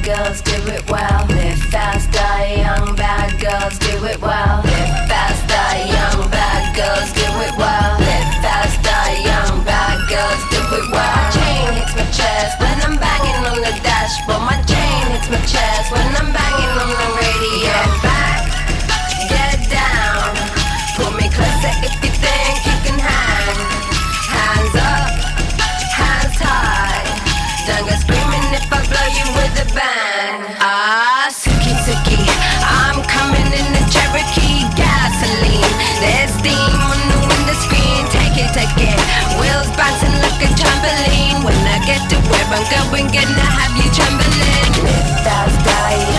girls do it well. Live fast, die young, bad girls do it well. Live fast, die young, bad girls do it well. Live fast, die young, bad girls do it well. My chain hits my chest when I'm banging on the dashboard. My chain hits my chest when I'm banging on the radio. Get back, get down, pull me closer if you think you can hang. Hands up, hands high, don't go screaming if I blow you with a bang. Ah, Suki Suki, I'm coming in the Cherokee gasoline. There's steam on the window screen, take it, wheels bouncing like a trampoline. When I get to where I'm going, gonna have you trembling. Live fast, die